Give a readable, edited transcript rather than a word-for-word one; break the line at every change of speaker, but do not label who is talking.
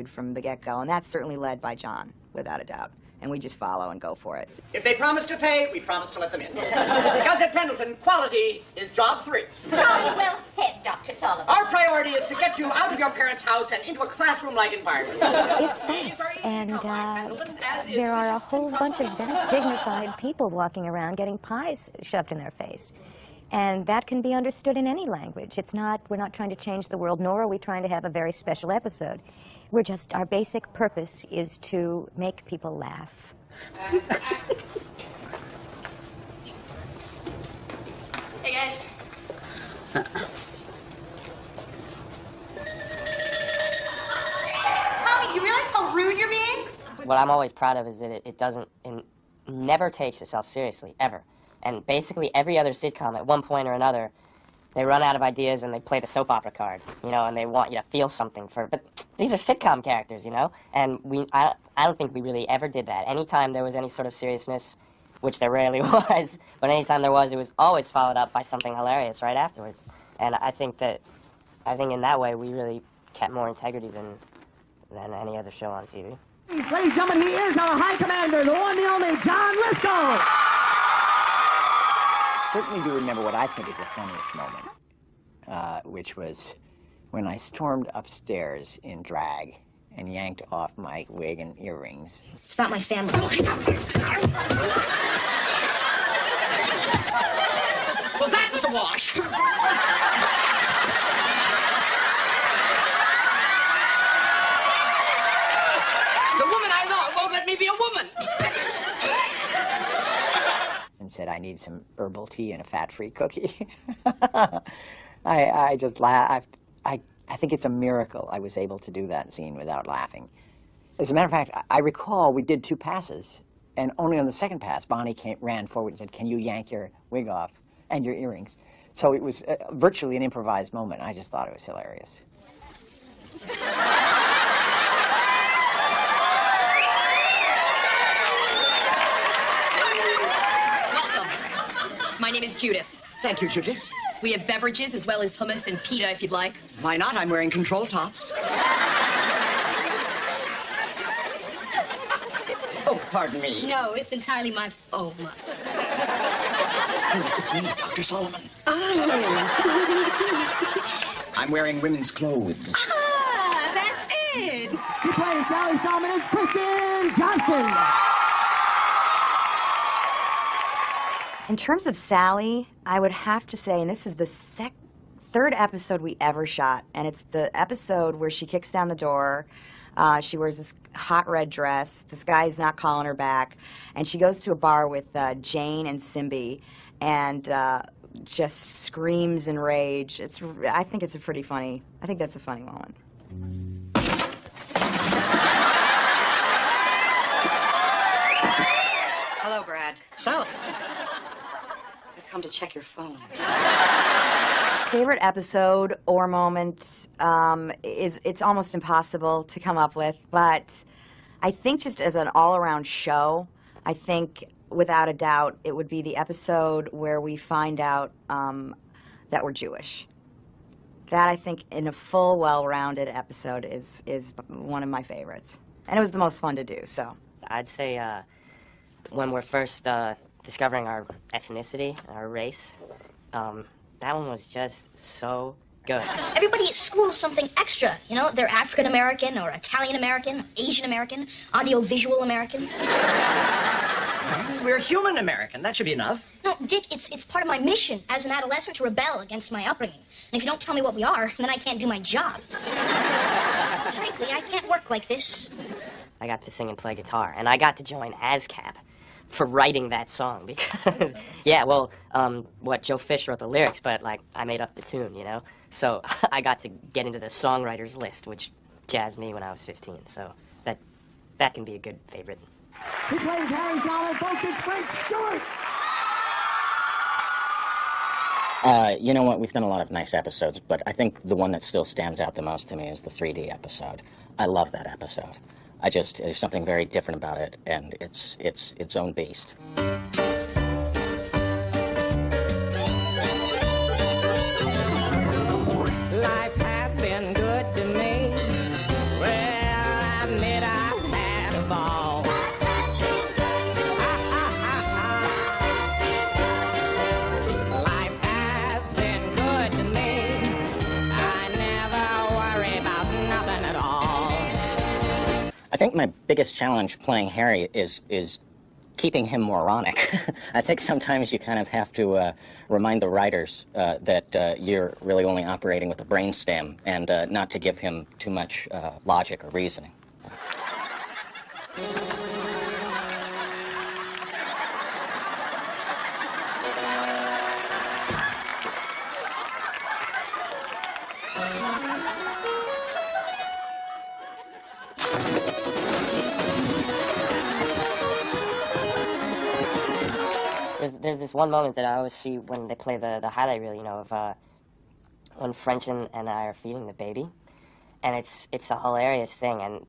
from the get-go, and that's certainly led by John, without a doubt. And we just follow and go for it.
If they promise to pay, we promise to let them in. Because at Pendleton, quality is job 3.
Jolly well said, Dr. Sullivan.
Our priority is to get you out of your parents' house and into a classroom-like environment.
It's fast, and there are a whole bunch of very dignified people walking around getting pies shoved in their face. And that can be understood in any language. We're not trying to change the world, nor are we trying to have a very special episode. Our basic purpose is to make people laugh.
Hey, guys. Tommy, do you realize how rude you're being?
What I'm always proud of is that it never takes itself seriously, ever. And basically every other sitcom, at one point or another, they run out of ideas and they play the soap opera card, and they want you to feel something but these are sitcom characters, and I don't think we really ever did that. Anytime there was any sort of seriousness, which there rarely was, but anytime there was, it was always followed up by something hilarious right afterwards. And I think in that way we really kept more integrity than any other show on TV.
Ladies and gentlemen, he is our High Commander, the one, the only John Lithgow.
Certainly do remember what I think is the funniest moment, which was when I stormed upstairs in drag and yanked off my wig and earrings.
It's about my family.
Well, that was a wash. The woman I love won't let me be a woman.
And said, I need some herbal tea and a fat-free cookie. I just laughed. I think it's a miracle I was able to do that scene without laughing. As a matter of fact, I recall we did 2 passes, and only on the second pass, Bonnie ran forward and said, can you yank your wig off and your earrings? So it was virtually an improvised moment. I just thought it was hilarious.
My name is Judith.
Thank you, Judith.
We have beverages as well as hummus and pita if you'd like.
Why not? I'm wearing control tops. Oh, pardon me.
No, it's entirely my... Oh, my...
Oh, it's me, Dr. Solomon.
Oh.
I'm wearing women's clothes.
Ah, that's it.
She plays Sally Solomon as Kristen Johnston.
In terms of Sally, I would have to say, and this is the third episode we ever shot, and it's the episode where she kicks down the door, she wears this hot red dress, this guy's not calling her back, and she goes to a bar with Jane and Simbi, and just screams in rage. I think that's a funny moment.
Hello, Brad.
Sally.
I've come to check your phone.
Favorite episode or moment it's almost impossible to come up with, but I think just as an all-around show, I think without a doubt it would be the episode where we find out that we're Jewish. That, I think, in a full, well-rounded episode is one of my favorites. And it was the most fun to do, so.
I'd say when we're first discovering our ethnicity, our race, that one was just so good.
Everybody at school is something extra, They're African-American or Italian-American, Asian-American, audio-visual American.
We're human American. That should be enough.
No, Dick, it's part of my mission as an adolescent to rebel against my upbringing. And if you don't tell me what we are, then I can't do my job. Frankly, I can't work like this.
I got to sing and play guitar, and I got to join ASCAP for writing that song because, Joe Fish wrote the lyrics, but, I made up the tune, So I got to get into the songwriters list, which jazzed me when I was 15, so that can be a good favorite.
He plays Harry Solomon, folks, it's Frank Stewart!
You know what, we've done a lot of nice episodes, but I think the one that still stands out the most to me is the 3D episode. I love that episode. There's something very different about it, and it's its own beast.
Life has been good to me. Well,
I think my biggest challenge playing Harry is keeping him moronic. I think sometimes you kind of have to remind the writers that you're really only operating with a brainstem and not to give him too much logic or reasoning.
There's this one moment that I always see when they play the highlight reel, you know, of when French and I are feeding the baby, and it's a hilarious thing. And